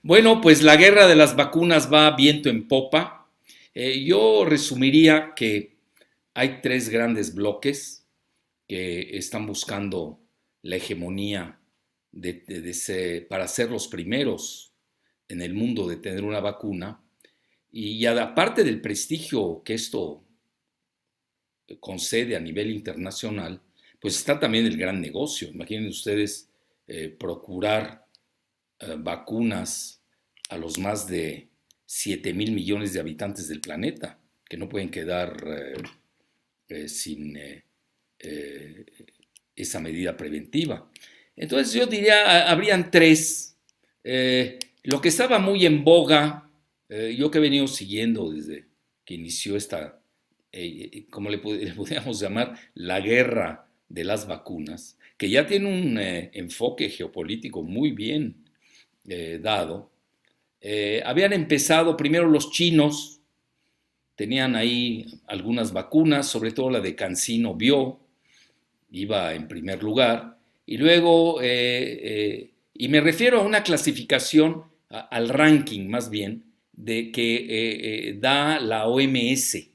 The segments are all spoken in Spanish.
Bueno, pues la guerra de las vacunas va viento en popa. Yo resumiría que hay tres grandes bloques que están buscando la hegemonía para ser los primeros en el mundo de tener una vacuna. Y aparte del prestigio que esto concede a nivel internacional, pues está también el gran negocio. Imaginen ustedes procurar vacunas a los más de 7.000 millones de habitantes del planeta, que no pueden quedar sin eh, esa medida preventiva. Entonces yo diría, habrían tres. Lo que estaba muy en boga, yo que he venido siguiendo desde que inició esta, como le podríamos llamar, la guerra de las vacunas, que ya tiene un enfoque geopolítico muy bien dado. Habían empezado primero los chinos, tenían ahí algunas vacunas, sobre todo la de Cancino Bio, iba en primer lugar, y luego, y me refiero a una clasificación, al ranking más bien, de que da la OMS,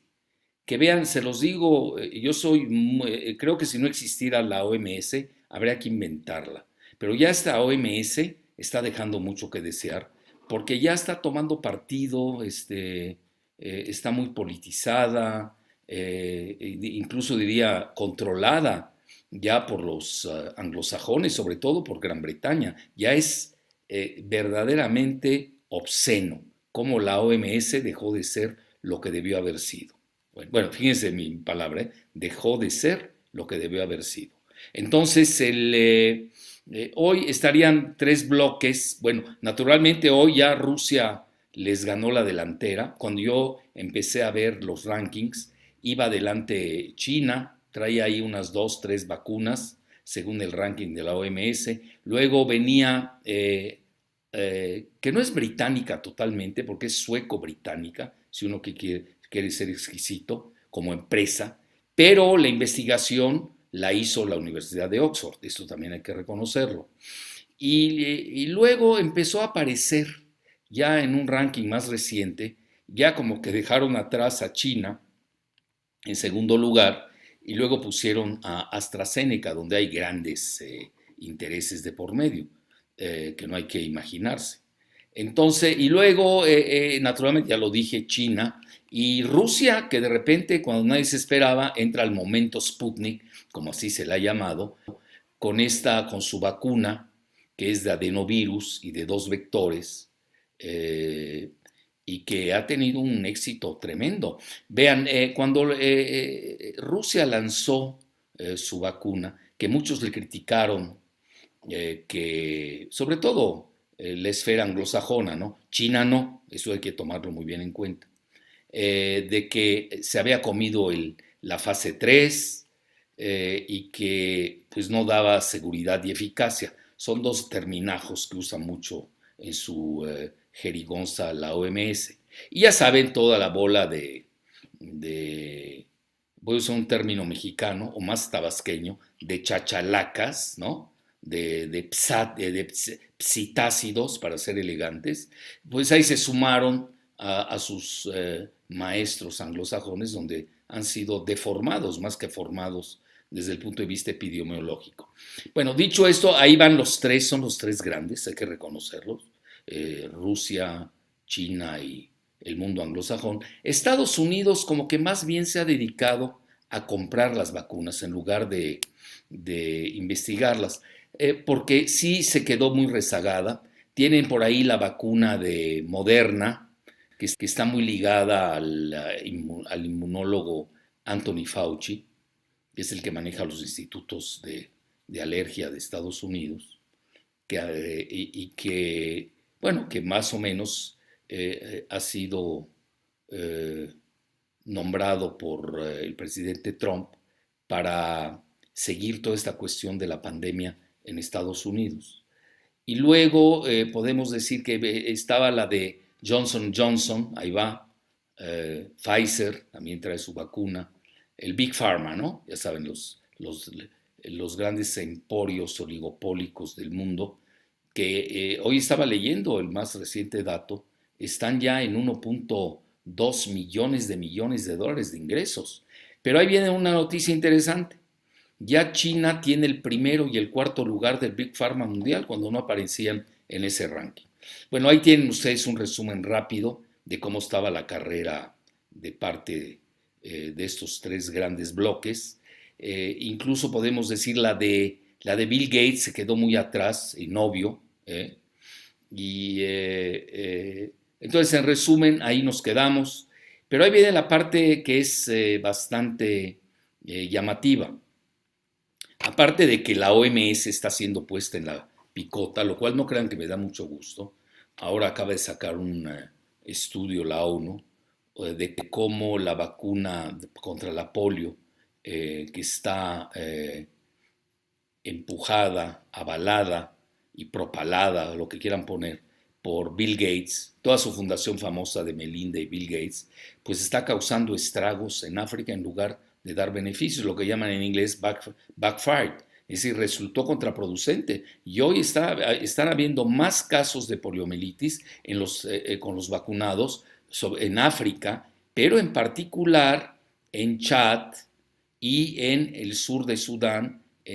que vean, se los digo, yo creo que si no existiera la OMS, habría que inventarla. Pero ya esta OMS está dejando mucho que desear, porque ya está tomando partido, está muy politizada, incluso diría controlada ya por los anglosajones, sobre todo por Gran Bretaña. Ya es verdaderamente obsceno cómo la OMS dejó de ser lo que debió haber sido. Bueno, fíjense mi palabra, ¿eh? Dejó de ser lo que debió haber sido. Entonces, hoy estarían tres bloques. Bueno, naturalmente hoy ya Rusia les ganó la delantera. Cuando yo empecé a ver los rankings, iba adelante China, traía ahí unas dos, tres vacunas, según el ranking de la OMS. Luego venía, que no es británica totalmente, porque es sueco-británica, si uno quiere ser exquisito, como empresa, pero la investigación la hizo la Universidad de Oxford, esto también hay que reconocerlo. Y luego empezó a aparecer, ya en un ranking más reciente, ya como que dejaron atrás a China en segundo lugar, y luego pusieron a AstraZeneca, donde hay grandes intereses de por medio, que no hay que imaginarse. Entonces, y luego, naturalmente, ya lo dije, China y Rusia, que de repente, cuando nadie se esperaba, entra al momento Sputnik, como así se le ha llamado, con su vacuna, que es de adenovirus y de dos vectores, eh, y que ha tenido un éxito tremendo. Vean, cuando Rusia lanzó su vacuna, que muchos le criticaron, que sobre todo la esfera anglosajona, ¿no? China no, eso hay que tomarlo muy bien en cuenta, de que se había comido la fase 3 y que pues no daba seguridad y eficacia. Son dos terminajos que usa mucho en su jerigonza la OMS. Y ya saben toda la bola de, voy a usar un término mexicano o más tabasqueño, de chachalacas, ¿no? De psitácidos, para ser elegantes, pues ahí se sumaron a sus maestros anglosajones, donde han sido deformados más que formados desde el punto de vista epidemiológico. Bueno, dicho esto, ahí van los tres, son los tres grandes, hay que reconocerlos, Rusia, China y el mundo anglosajón. Estados Unidos como que más bien se ha dedicado a comprar las vacunas en lugar de investigarlas, porque sí se quedó muy rezagada. Tienen por ahí la vacuna de Moderna, que está muy ligada al inmunólogo Anthony Fauci, que es el que maneja los institutos de alergia de Estados Unidos, y que, bueno, que más o menos ha sido eh, nombrado por el presidente Trump para seguir toda esta cuestión de la pandemia en Estados Unidos. Y luego podemos decir que estaba la de Johnson Johnson, ahí va, Pfizer también trae su vacuna, el Big Pharma, ¿no? Ya saben, los grandes emporios oligopólicos del mundo que hoy estaba leyendo el más reciente dato, están ya en 1.2 millones de dólares de ingresos. Pero ahí viene una noticia interesante. Ya China tiene el primero y el cuarto lugar del Big Pharma mundial cuando no aparecían en ese ranking. Bueno, ahí tienen ustedes un resumen rápido de cómo estaba la carrera de parte de estos tres grandes bloques. Incluso podemos decir la de Bill Gates se quedó muy atrás, en obvio. Entonces, en resumen, ahí nos quedamos. Pero ahí viene la parte que es bastante llamativa. Aparte de que la OMS está siendo puesta en la picota, lo cual no crean que me da mucho gusto. Ahora acaba de sacar un estudio la ONU de cómo la vacuna contra la polio, que está empujada, avalada y propalada, lo que quieran poner, por Bill Gates, toda su fundación famosa de Melinda y Bill Gates, pues está causando estragos en África en lugar de dar beneficios, lo que llaman en inglés backfired, es decir, resultó contraproducente. Y hoy están habiendo más casos de poliomielitis con los vacunados en África, pero en particular en Chad y en el sur de Sudán y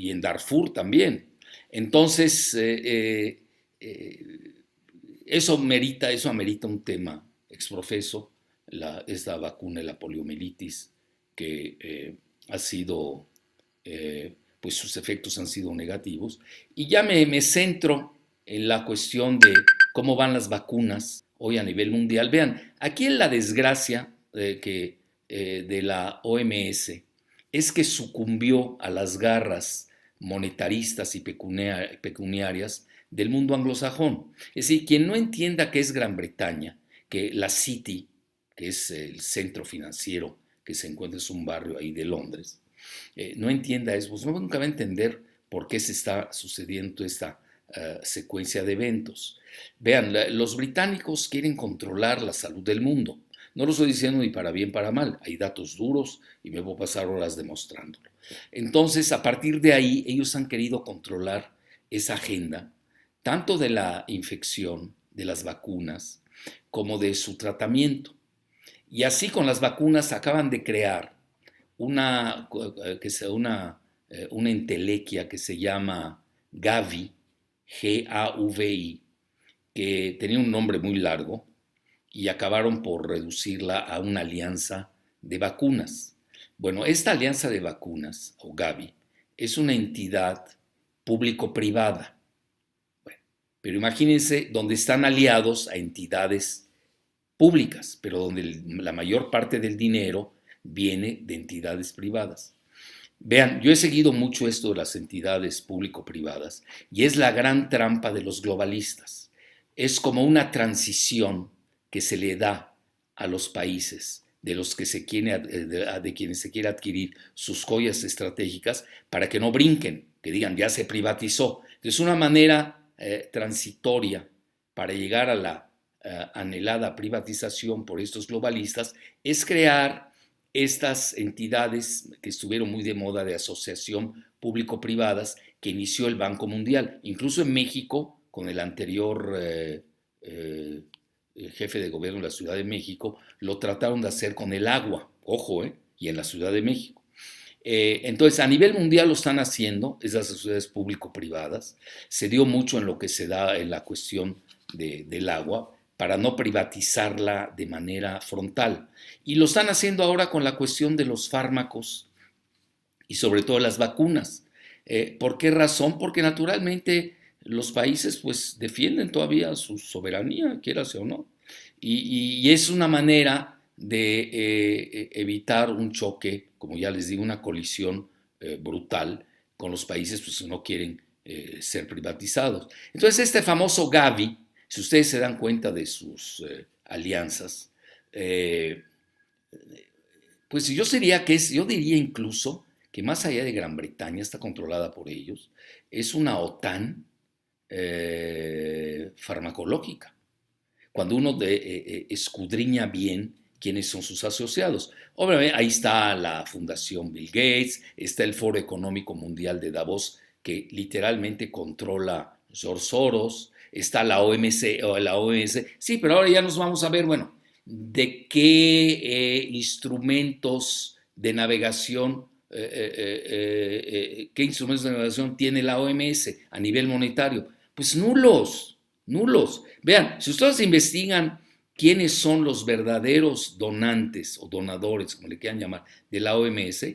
en Darfur también. Entonces, eso amerita un tema exprofeso, esta vacuna de la poliomielitis, que ha sido, pues sus efectos han sido negativos. Y ya me centro en la cuestión de cómo van las vacunas hoy a nivel mundial. Vean, aquí en la desgracia de la OMS es que sucumbió a las garras monetaristas y pecuniarias del mundo anglosajón. Es decir, quien no entienda que es Gran Bretaña, que la City, que es el centro financiero que se encuentra en un barrio ahí de Londres, no entienda eso, pues nunca va a entender por qué se está sucediendo esta secuencia de eventos. Vean, los británicos quieren controlar la salud del mundo. No lo estoy diciendo ni para bien ni para mal, hay datos duros y me voy a pasar horas demostrándolo. Entonces, a partir de ahí, ellos han querido controlar esa agenda, tanto de la infección, de las vacunas, como de su tratamiento. Y así con las vacunas acaban de crear una entelequia que se llama Gavi, Gavi, que tenía un nombre muy largo, y acabaron por reducirla a una alianza de vacunas. Bueno, esta alianza de vacunas, o Gavi, es una entidad público-privada. Bueno, pero imagínense donde están aliados a entidades públicas, pero donde la mayor parte del dinero viene de entidades privadas. Vean, yo he seguido mucho esto de las entidades público-privadas y es la gran trampa de los globalistas. Es como una transición que se le da a los países de quienes se quiere adquirir sus joyas estratégicas para que no brinquen, que digan ya se privatizó. Es una manera transitoria para llegar a la anhelada privatización por estos globalistas, es crear estas entidades que estuvieron muy de moda de asociación público-privadas que inició el Banco Mundial. Incluso en México, con el anterior jefe de gobierno de la Ciudad de México, lo trataron de hacer con el agua, ojo, y en la Ciudad de México. Entonces, a nivel mundial lo están haciendo, esas sociedades público-privadas. Se dio mucho en lo que se da en la cuestión del agua, para no privatizarla de manera frontal. Y lo están haciendo ahora con la cuestión de los fármacos y sobre todo las vacunas. ¿Por qué razón? Porque naturalmente los países pues defienden todavía su soberanía, quieras o no. Y es una manera de evitar un choque, como ya les digo, una colisión brutal con los países pues, que no quieren ser privatizados. Entonces este famoso Gavi, si ustedes se dan cuenta de sus alianzas, pues yo diría incluso que más allá de Gran Bretaña, está controlada por ellos, es una OTAN farmacológica. Cuando uno escudriña bien quiénes son sus asociados. Obviamente ahí está la Fundación Bill Gates, está el Foro Económico Mundial de Davos, que literalmente controla George Soros, está la OMC o la OMS. Sí, pero ahora ya nos vamos a ver, bueno, de qué instrumentos de navegación, qué instrumentos de navegación tiene la OMS a nivel monetario. Pues nulos, nulos. Vean, si ustedes investigan quiénes son los verdaderos donantes o donadores, como le quieran llamar, de la OMS,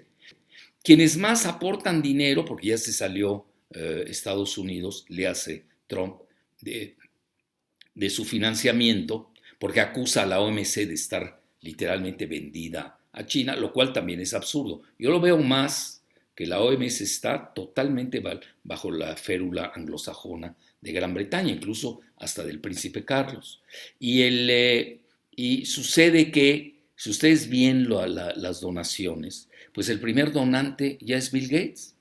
quienes más aportan dinero, porque ya se salió Estados Unidos, le hace Trump, de su financiamiento, porque acusa a la OMC de estar literalmente vendida a China, lo cual también es absurdo. Yo lo veo más que la OMS está totalmente bajo la férula anglosajona de Gran Bretaña, incluso hasta del príncipe Carlos. Y sucede que, si ustedes ven las donaciones, pues el primer donante ya es Bill Gates.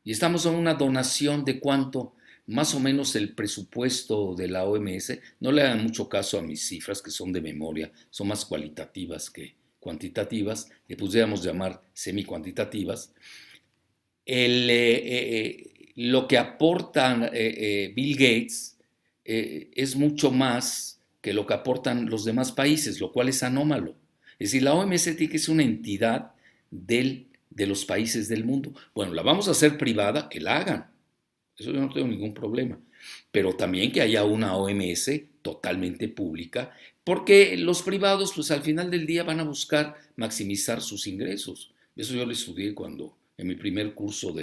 Y estamos en una donación de cuánto, más o menos el presupuesto de la OMS. No le hagan mucho caso a mis cifras, que son de memoria, son más cualitativas que cuantitativas, le pudiéramos llamar semi-cuantitativas. Lo que aportan Bill Gates es mucho más que lo que aportan los demás países, lo cual es anómalo. Es decir, la OMS tiene que ser una entidad de los países del mundo. Bueno, la vamos a hacer privada, que la hagan. Eso yo no tengo ningún problema. Pero también que haya una OMS totalmente pública, porque los privados, pues al final del día van a buscar maximizar sus ingresos. Eso yo lo estudié en mi primer curso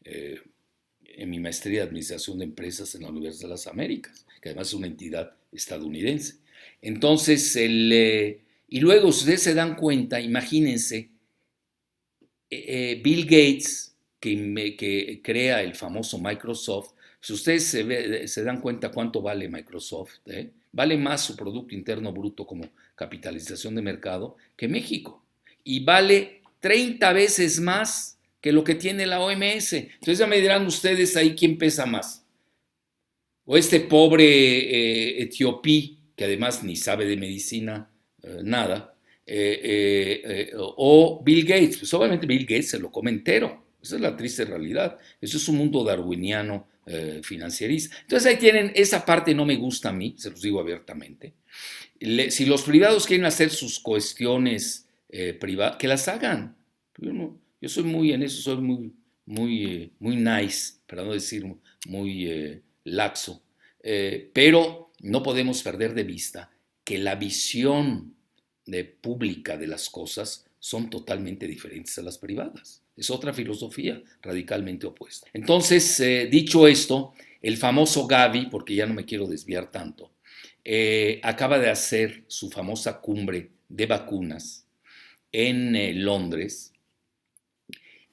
en mi maestría de Administración de Empresas en la Universidad de las Américas, que además es una entidad estadounidense. Entonces, y luego ustedes se dan cuenta, imagínense, Bill Gates, que crea el famoso Microsoft, si ustedes se dan cuenta cuánto vale Microsoft, vale más su Producto Interno Bruto como capitalización de mercado que México. Y vale 30 veces más que lo que tiene la OMS. Entonces ya me dirán ustedes ahí quién pesa más. O este pobre etiopí, que además ni sabe de medicina nada, o Bill Gates. Pues obviamente Bill Gates se lo come entero. Esa es la triste realidad. Eso es un mundo darwiniano financierista. Entonces ahí tienen, esa parte no me gusta a mí, se los digo abiertamente. Si los privados quieren hacer sus cuestiones privadas, que las hagan. Yo soy muy en eso, soy muy nice, para no decir muy laxo. Pero no podemos perder de vista que la visión pública de las cosas son totalmente diferentes a las privadas. Es otra filosofía radicalmente opuesta. Entonces, dicho esto, el famoso Gavi, porque ya no me quiero desviar tanto, acaba de hacer su famosa cumbre de vacunas en Londres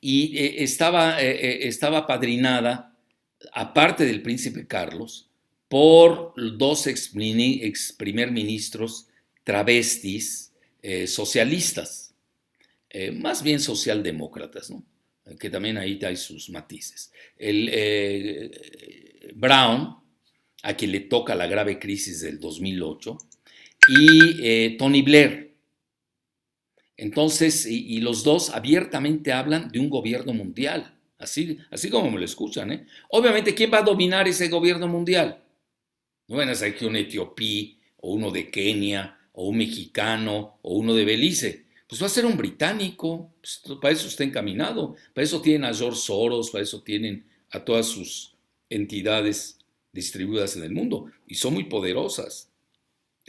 y estaba apadrinada, aparte del príncipe Carlos, por dos ex primer ministros travestis socialistas, más bien socialdemócratas, ¿no? Que también ahí hay sus matices. Brown, a quien le toca la grave crisis del 2008, y Tony Blair. Entonces, y los dos abiertamente hablan de un gobierno mundial, así como me lo escuchan, ¿eh? Obviamente, ¿quién va a dominar ese gobierno mundial? No van a ser que un etiopí, o uno de Kenia, o un mexicano, o uno de Belice. Pues va a ser un británico, pues para eso está encaminado, para eso tienen a George Soros, para eso tienen a todas sus entidades distribuidas en el mundo, y son muy poderosas,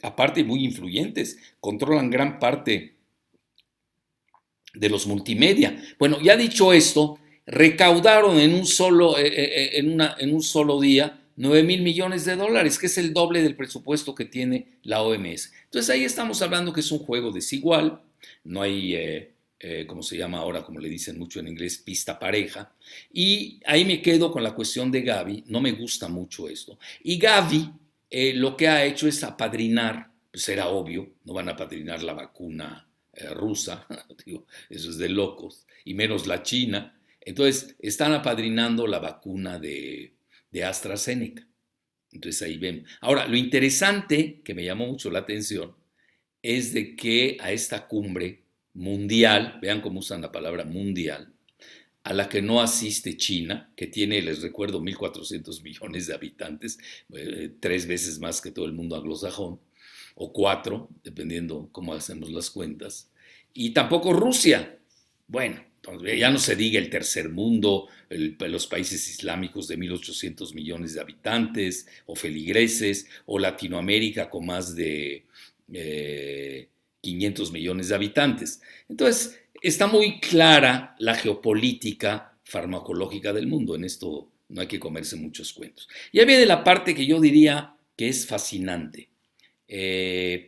aparte muy influyentes, controlan gran parte de los multimedia. Bueno, ya dicho esto, recaudaron en un solo día 9,000 millones de dólares, que es el doble del presupuesto que tiene la OMS. Entonces ahí estamos hablando que es un juego desigual, no hay, ¿cómo se llama ahora? Como le dicen mucho en inglés, pista pareja. Y ahí me quedo con la cuestión de Gavi, no me gusta mucho esto. Y Gavi lo que ha hecho es apadrinar, pues era obvio, no van a apadrinar la vacuna rusa, digo, eso es de locos, y menos la China. Entonces están apadrinando la vacuna de AstraZeneca. Entonces ahí ven. Ahora, lo interesante que me llamó mucho la atención es de que a esta cumbre mundial, vean cómo usan la palabra mundial, a la que no asiste China, que tiene, les recuerdo, 1.400 millones de habitantes, 3 veces más que todo el mundo anglosajón, o 4, dependiendo cómo hacemos las cuentas, y tampoco Rusia. Bueno, entonces ya no se diga el tercer mundo, los países islámicos de 1.800 millones de habitantes, o feligreses, o Latinoamérica con más de 500 millones de habitantes. Entonces, está muy clara la geopolítica farmacológica del mundo. En esto no hay que comerse muchos cuentos. Y ahí viene la parte que yo diría que es fascinante,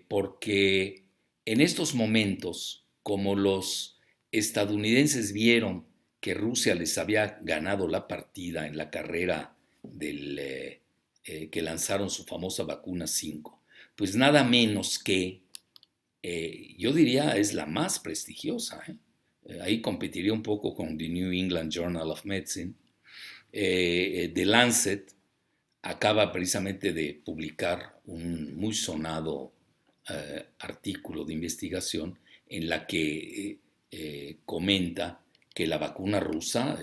porque en estos momentos, como los estadounidenses vieron que Rusia les había ganado la partida en la carrera que lanzaron su famosa vacuna 5, pues nada menos que, yo diría, es la más prestigiosa. Ahí competiría un poco con The New England Journal of Medicine. The Lancet acaba precisamente de publicar un muy sonado artículo de investigación en la que comenta que la vacuna rusa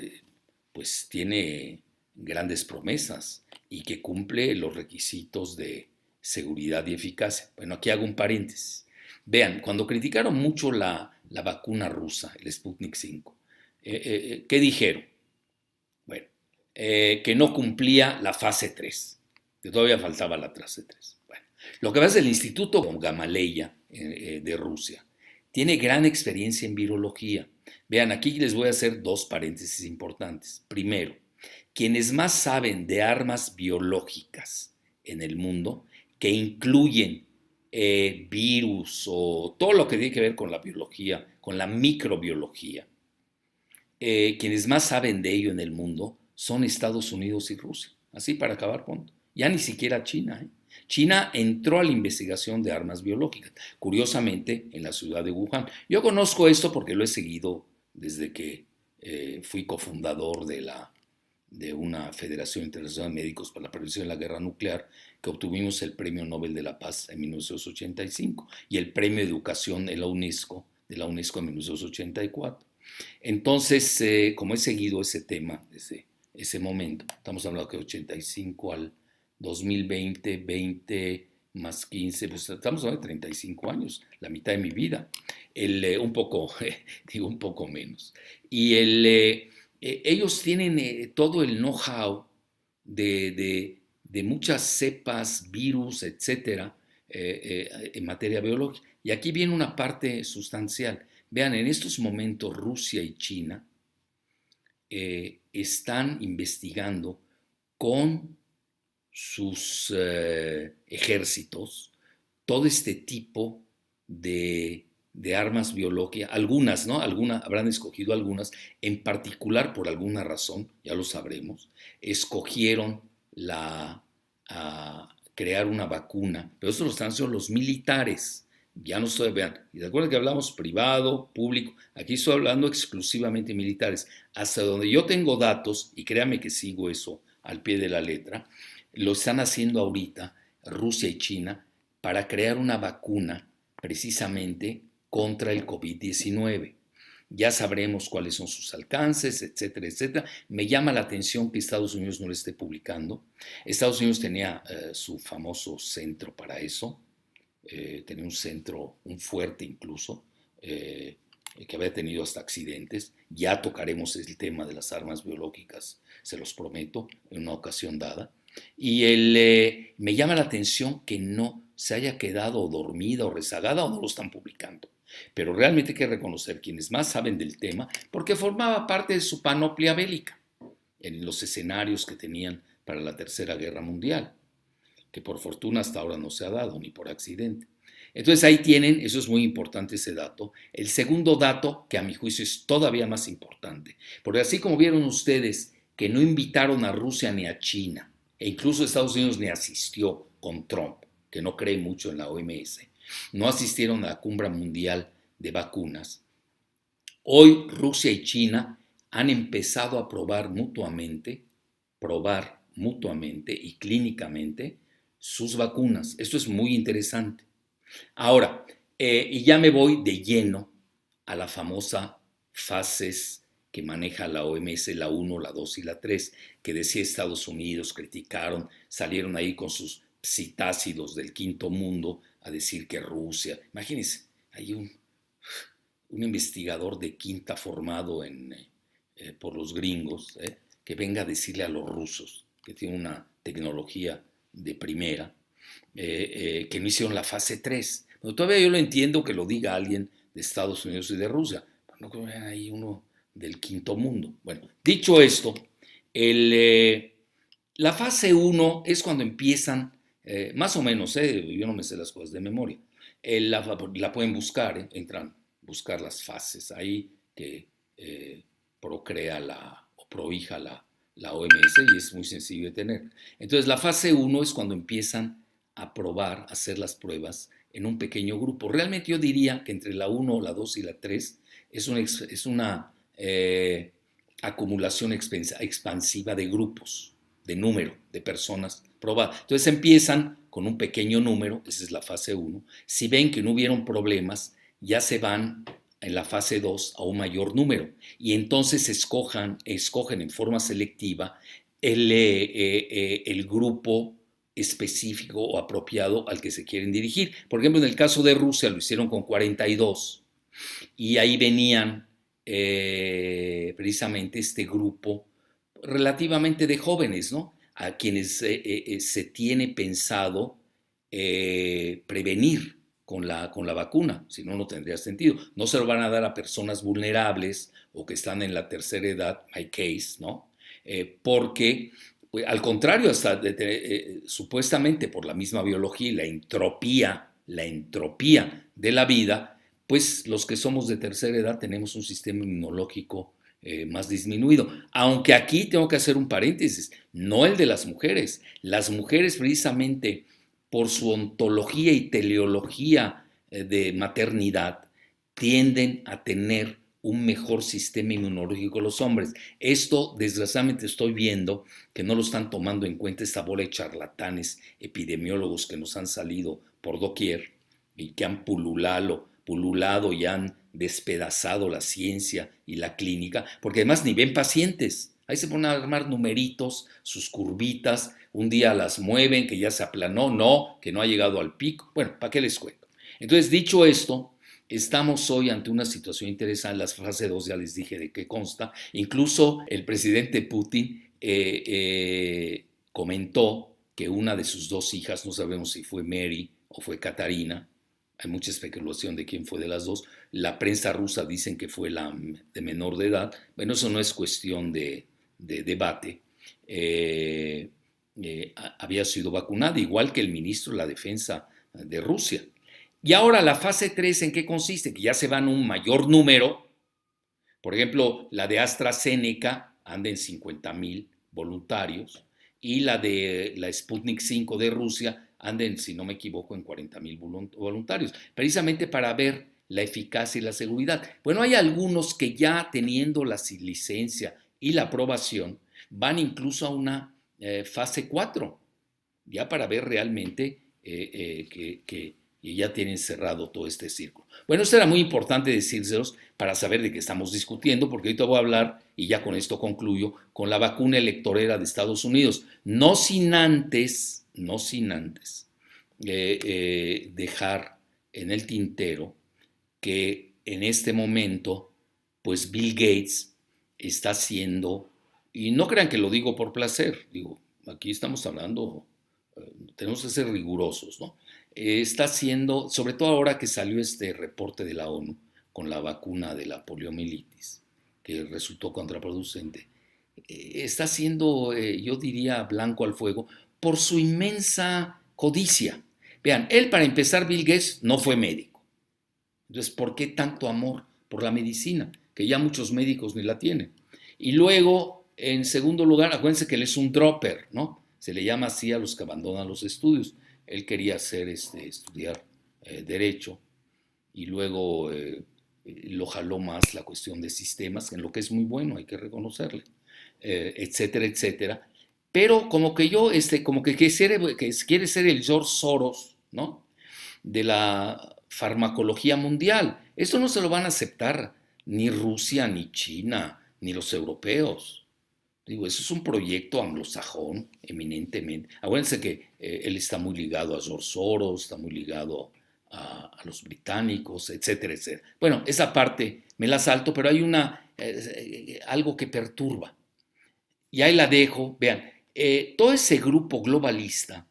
pues tiene grandes promesas y que cumple los requisitos de seguridad y eficacia. Bueno, aquí hago un paréntesis. Vean, cuando criticaron mucho la vacuna rusa, el Sputnik 5, ¿qué dijeron? Bueno, que no cumplía la fase 3, que todavía faltaba la fase 3. Bueno, lo que pasa es que el Instituto Gamaleya de Rusia tiene gran experiencia en virología. Vean, aquí les voy a hacer 2 paréntesis importantes. Primero, quienes más saben de armas biológicas en el mundo, que incluyen virus o todo lo que tiene que ver con la biología, con la microbiología, quienes más saben de ello en el mundo son Estados Unidos y Rusia. Así para acabar pronto. Ya ni siquiera China. China entró a la investigación de armas biológicas, curiosamente en la ciudad de Wuhan. Yo conozco esto porque lo he seguido desde que fui cofundador de una Federación Internacional de Médicos para la Prevención de la Guerra Nuclear, que obtuvimos el Premio Nobel de la Paz en 1985 y el Premio de Educación de la UNESCO en 1984. Entonces, como he seguido ese tema desde ese momento, estamos hablando que 85 al 2020, 20 más 15, pues estamos hablando de 35 años, la mitad de mi vida, un poco, digo un poco menos. Y ellos tienen todo el know-how de muchas cepas, virus, etcétera, en materia biológica. Y aquí viene una parte sustancial. Vean, en estos momentos Rusia y China están investigando con sus ejércitos todo este tipo de armas biológicas, algunas, ¿no? Habrán escogido algunas, en particular por alguna razón, ya lo sabremos, escogieron crear una vacuna, pero eso lo están haciendo los militares. Ya no estoy, vean, y recuerden que hablamos privado, público, aquí estoy hablando exclusivamente militares. Hasta donde yo tengo datos, y créame que sigo eso al pie de la letra, lo están haciendo ahorita Rusia y China para crear una vacuna precisamente contra el COVID-19. Ya sabremos cuáles son sus alcances, etcétera, etcétera. Me llama la atención que Estados Unidos no lo esté publicando. Estados Unidos tenía su famoso centro para eso. Tenía un centro, un fuerte incluso, que había tenido hasta accidentes. Ya tocaremos el tema de las armas biológicas, se los prometo, en una ocasión dada. Y me llama la atención que no se haya quedado dormida o rezagada o no lo están publicando. Pero realmente hay que reconocer quienes más saben del tema, porque formaba parte de su panoplia bélica en los escenarios que tenían para la Tercera Guerra Mundial, que por fortuna hasta ahora no se ha dado, ni por accidente. Entonces ahí tienen, eso es muy importante ese dato. El segundo dato, que a mi juicio es todavía más importante, porque así como vieron ustedes que no invitaron a Rusia ni a China, e incluso Estados Unidos ni asistió con Trump, que no cree mucho en la OMS, no asistieron a la cumbre mundial de vacunas, hoy Rusia y China han empezado a probar mutuamente y clínicamente sus vacunas. Esto es muy interesante. Ahora, y ya me voy de lleno a la famosa fases que maneja la OMS, la 1, la 2 y la 3, que decía Estados Unidos, criticaron, salieron ahí con sus psitácidos del quinto mundo a decir que Rusia, imagínense, hay un investigador de quinta formado por los gringos, que venga a decirle a los rusos, que tienen una tecnología de primera, que no hicieron la fase 3. Pero todavía yo lo entiendo que lo diga alguien de Estados Unidos y de Rusia, pero no creo que vean ahí uno del quinto mundo. Bueno, dicho esto, la fase 1 es cuando empiezan, más o menos, yo no me sé las cosas de memoria, la pueden buscar, entran buscar las fases ahí que procrea o prohija la OMS y es muy sencillo de tener. Entonces la fase 1 es cuando empiezan a probar, a hacer las pruebas en un pequeño grupo. Realmente yo diría que entre la 1, la 2 y la 3 es una acumulación expansiva de grupos, de número de personas probadas. Entonces empiezan con un pequeño número, esa es la fase 1. Si ven que no hubieron problemas, ya se van en la fase 2 a un mayor número y entonces escogen en forma selectiva el grupo específico o apropiado al que se quieren dirigir. Por ejemplo, en el caso de Rusia lo hicieron con 42 y ahí venían precisamente este grupo relativamente de jóvenes, ¿no? A quienes se tiene pensado prevenir con la vacuna, si no, no tendría sentido. No se lo van a dar a personas vulnerables o que están en la tercera edad, my case, ¿no? Porque, pues, al contrario, hasta supuestamente por la misma biología y la entropía de la vida, pues los que somos de tercera edad tenemos un sistema inmunológico más disminuido. Aunque aquí tengo que hacer un paréntesis, no el de las mujeres. Las mujeres precisamente por su ontología y teleología de maternidad, tienden a tener un mejor sistema inmunológico que los hombres. Esto, desgraciadamente, estoy viendo que no lo están tomando en cuenta esta bola de charlatanes epidemiólogos que nos han salido por doquier y que han pululado y han despedazado la ciencia y la clínica, porque además ni ven pacientes. Ahí se ponen a armar numeritos, sus curvitas, un día las mueven, que ya se aplanó, no, que no ha llegado al pico. Bueno, ¿para qué les cuento? Entonces, dicho esto, estamos hoy ante una situación interesante. La fase 2 ya les dije de qué consta. Incluso el presidente Putin comentó que una de sus dos hijas, no sabemos si fue Mary o fue Katarina, hay mucha especulación de quién fue de las dos. La prensa rusa dicen que fue la de menor de edad. Bueno, eso no es cuestión de debate. Había sido vacunada, igual que el ministro de la Defensa de Rusia. Y ahora la fase 3, ¿en qué consiste? Que ya se van un mayor número. Por ejemplo, la de AstraZeneca anda en 50,000 voluntarios y la de la Sputnik 5 de Rusia anda en, si no me equivoco, en 40,000 voluntarios, precisamente para ver la eficacia y la seguridad. Bueno, hay algunos que ya teniendo la licencia y la aprobación van incluso a una fase 4, ya para ver realmente que ya tienen cerrado todo este círculo. Bueno, esto era muy importante decírselos para saber de qué estamos discutiendo, porque ahorita voy a hablar, y ya con esto concluyo, con la vacuna electorera de Estados Unidos, no sin antes dejar en el tintero que en este momento, pues Bill Gates está haciendo, y no crean que lo digo por placer, digo, aquí estamos hablando, tenemos que ser rigurosos, ¿no? Está haciendo, sobre todo ahora que salió este reporte de la ONU con la vacuna de la poliomielitis, que resultó contraproducente, está siendo, yo diría, blanco al fuego por su inmensa codicia. Vean, él, para empezar, Bill Gates no fue médico. Entonces, ¿por qué tanto amor por la medicina? Que ya muchos médicos ni la tienen. Y luego, en segundo lugar, acuérdense que él es un dropper, ¿no? Se le llama así a los que abandonan los estudios. Él quería estudiar Derecho y luego lo jaló más la cuestión de sistemas, en lo que es muy bueno, hay que reconocerle, etcétera, etcétera. Pero como que yo, como que quiere ser el George Soros, ¿no? De la farmacología mundial. Esto no se lo van a aceptar ni Rusia, ni China, ni los europeos. Digo, eso es un proyecto anglosajón, eminentemente. Acuérdense que él está muy ligado a George Soros, está muy ligado a los británicos, etcétera, etcétera. Bueno, esa parte me la salto, pero hay algo que perturba. Y ahí la dejo. Vean, todo ese grupo globalista,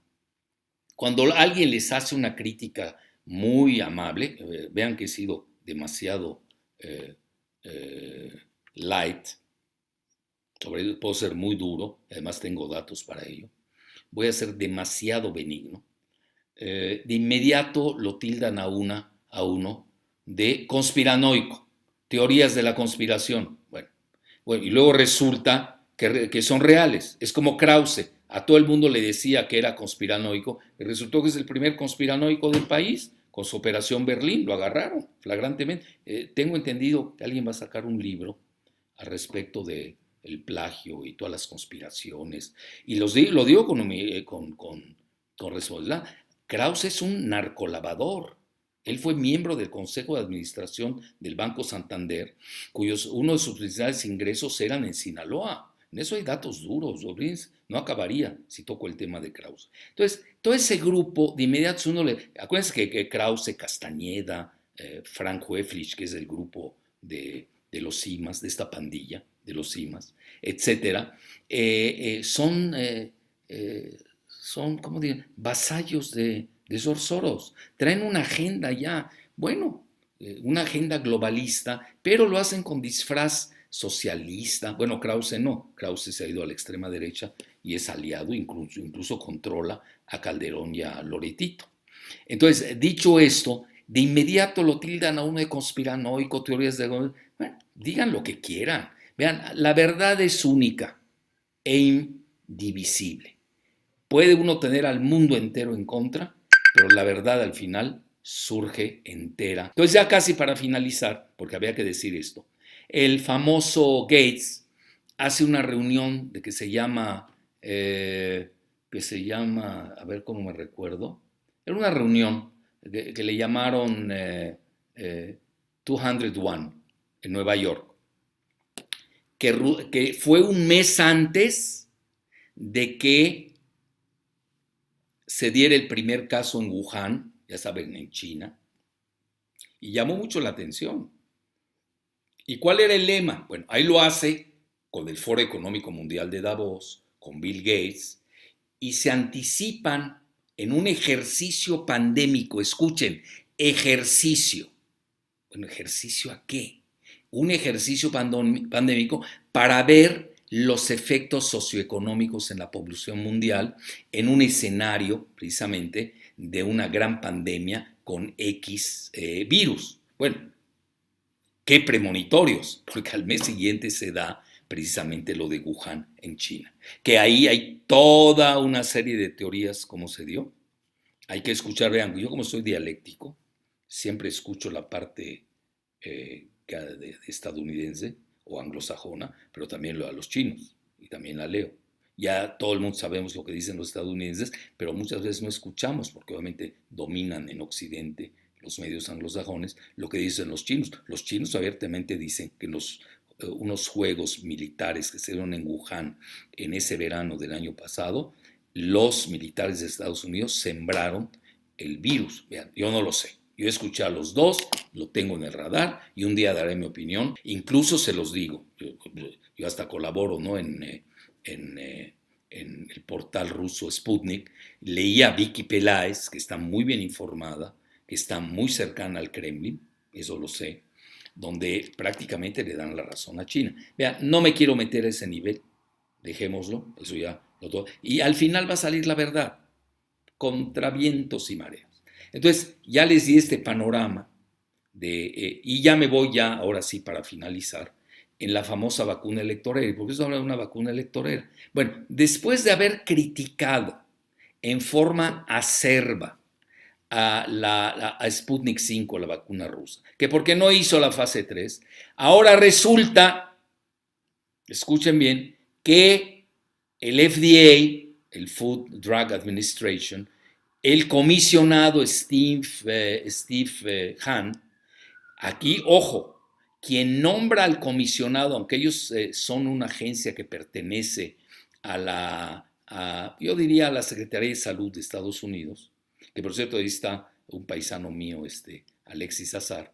cuando alguien les hace una crítica muy amable, vean que he sido demasiado eh, eh, light, sobre ello puedo ser muy duro, además tengo datos para ello, voy a ser demasiado benigno, de inmediato lo tildan a uno de conspiranoico, teorías de la conspiración. Bueno, y luego resulta que son reales. Es como Krause. A todo el mundo le decía que era conspiranoico y resultó que es el primer conspiranoico del país. Con su operación Berlín lo agarraron flagrantemente. Tengo entendido que alguien va a sacar un libro al respecto de el plagio y todas las conspiraciones. Y lo digo con responsabilidad. Krause es un narcolavador. Él fue miembro del Consejo de Administración del Banco Santander, uno de sus principales ingresos eran en Sinaloa. En eso hay datos duros, Dobrins. No acabaría si toco el tema de Krause. Entonces, todo ese grupo, de inmediato acuérdense que Krause, Castañeda, Frank Höflich, que es el grupo de los CIMAS, de esta pandilla, de los CIMAS, etcétera, son, ¿cómo digo?, vasallos de George Soros. Traen una agenda ya, bueno, una agenda globalista, pero lo hacen con disfraz socialista. Bueno, Krause no, Krause se ha ido a la extrema derecha y es aliado, incluso controla a Calderón y a Loretito. Entonces, dicho esto, de inmediato lo tildan a uno de conspiranoico, teorías de... Bueno, digan lo que quieran. Vean, la verdad es única e indivisible. Puede uno tener al mundo entero en contra, pero la verdad al final surge entera. Entonces ya casi para finalizar, porque había que decir esto, el famoso Gates hace una reunión de que se llama, a ver cómo me recuerdo, era una reunión que le llamaron 201 en Nueva York, que fue un mes antes de que se diera el primer caso en Wuhan, ya saben, en China, y llamó mucho la atención. ¿Y cuál era el lema? Bueno, ahí lo hace con el Foro Económico Mundial de Davos, con Bill Gates, y se anticipan en un ejercicio pandémico. Escuchen, ejercicio. Bueno, ¿ejercicio a qué? Un ejercicio pandémico para ver los efectos socioeconómicos en la población mundial en un escenario, precisamente, de una gran pandemia con X virus. Bueno, qué premonitorios, porque al mes siguiente se da precisamente lo de Wuhan en China, que ahí hay toda una serie de teorías cómo se dio. Hay que escuchar, vean, yo como soy dialéctico, siempre escucho la parte estadounidense o anglosajona, pero también a los chinos y también la leo. Ya todo el mundo sabemos lo que dicen los estadounidenses, pero muchas veces no escuchamos porque obviamente dominan en Occidente los medios anglosajones lo que dicen los chinos. Los chinos abiertamente dicen que unos juegos militares que se dieron en Wuhan en ese verano del año pasado, los militares de Estados Unidos sembraron el virus. Vean, yo no lo sé. Yo escuché a los dos, lo tengo en el radar y un día daré mi opinión. Incluso se los digo, yo hasta colaboro, ¿no?, en el portal ruso Sputnik. Leí a Vicky Peláez, que está muy bien informada, que está muy cercana al Kremlin, eso lo sé, donde prácticamente le dan la razón a China. Vean, no me quiero meter a ese nivel, dejémoslo, eso ya lo todo. Y al final va a salir la verdad, contra vientos y mareas. Entonces, ya les di este panorama y ya me voy ahora sí para finalizar, en la famosa vacuna electorera. ¿Y por qué se habla de una vacuna electorera? Bueno, después de haber criticado en forma acerba a Sputnik 5, la vacuna rusa, que porque no hizo la fase 3, ahora resulta, escuchen bien, que el FDA, el Food Drug Administration, el comisionado Steve Hahn, aquí, ojo, quien nombra al comisionado, aunque ellos son una agencia que pertenece yo diría a la Secretaría de Salud de Estados Unidos, que por cierto ahí está un paisano mío, Alexis Azar,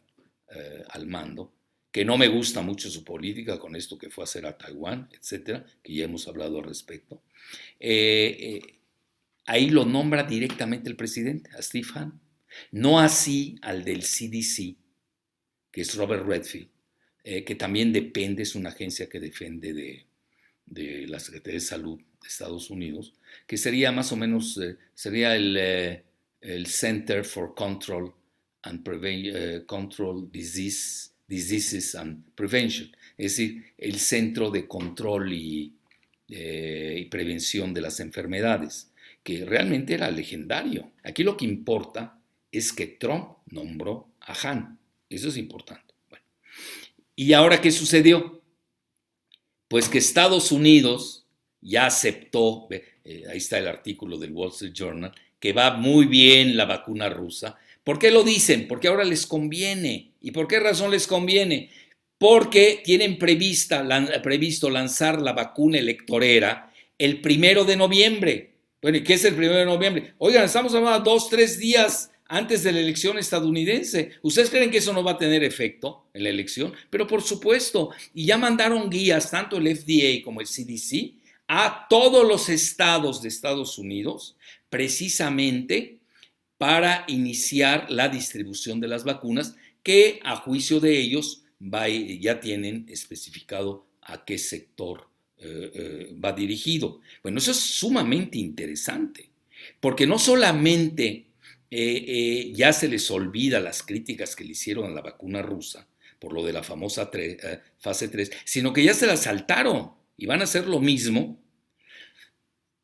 al mando, que no me gusta mucho su política con esto que fue a hacer a Taiwán, etcétera, que ya hemos hablado al respecto. Ahí lo nombra directamente el presidente, a Steve Hahn. No así al del CDC, que es Robert Redfield, que también depende, es una agencia que depende de la Secretaría de Salud de Estados Unidos, que sería más o menos, sería el Center for Control and Control Diseases and Prevention, es decir, el centro de control y prevención de las enfermedades, que realmente era legendario. Aquí lo que importa es que Trump nombró a Hahn. Eso es importante. Bueno, ¿y ahora qué sucedió? Pues que Estados Unidos ya aceptó, ahí está el artículo del Wall Street Journal, que va muy bien la vacuna rusa. ¿Por qué lo dicen? Porque ahora les conviene. ¿Y por qué razón les conviene? Porque tienen previsto lanzar la vacuna electorera el 1 de noviembre. Bueno, ¿y qué es el 1 de noviembre? Oigan, estamos hablando 2-3 días antes de la elección estadounidense. ¿Ustedes creen que eso no va a tener efecto en la elección? Pero por supuesto, y ya mandaron guías, tanto el FDA como el CDC, a todos los estados de Estados Unidos, precisamente para iniciar la distribución de las vacunas, que a juicio de ellos ya tienen especificado a qué sector va dirigido. Bueno, eso es sumamente interesante, porque no solamente ya se les olvida las críticas que le hicieron a la vacuna rusa por lo de la famosa fase 3, sino que ya se la saltaron y van a hacer lo mismo.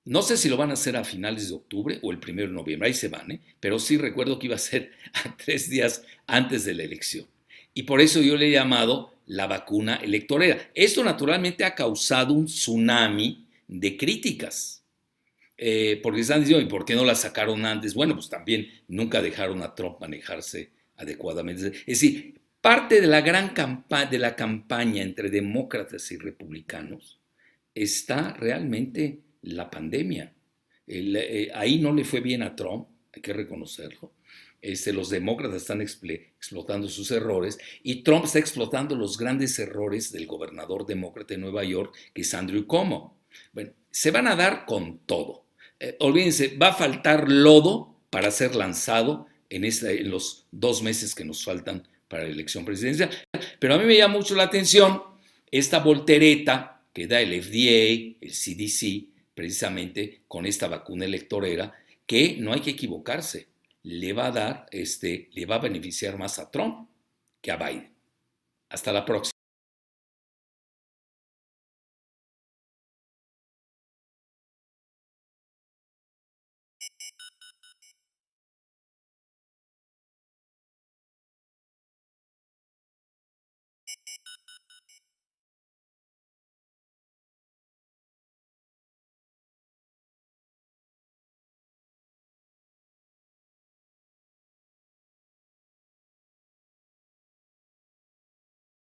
No sé si lo van a hacer a finales de octubre o el 1 de noviembre, ahí se van, pero sí recuerdo que iba a ser a 3 días antes de la elección. Y por eso yo le he llamado la vacuna electorera. Esto naturalmente ha causado un tsunami de críticas. Porque están diciendo, ¿y por qué no la sacaron antes? Bueno, pues también nunca dejaron a Trump manejarse adecuadamente. Es decir, parte de la gran campaña entre demócratas y republicanos está realmente la pandemia. Ahí no le fue bien a Trump, hay que reconocerlo. Los demócratas están explotando sus errores y Trump está explotando los grandes errores del gobernador demócrata de Nueva York, que es Andrew Cuomo. Bueno, se van a dar con todo. Olvídense, va a faltar lodo para ser lanzado en los 2 meses que nos faltan para la elección presidencial. Pero a mí me llama mucho la atención esta voltereta que da el FDA, el CDC, precisamente con esta vacuna electorera, que no hay que equivocarse, le va a beneficiar más a Trump que a Biden. Hasta la próxima.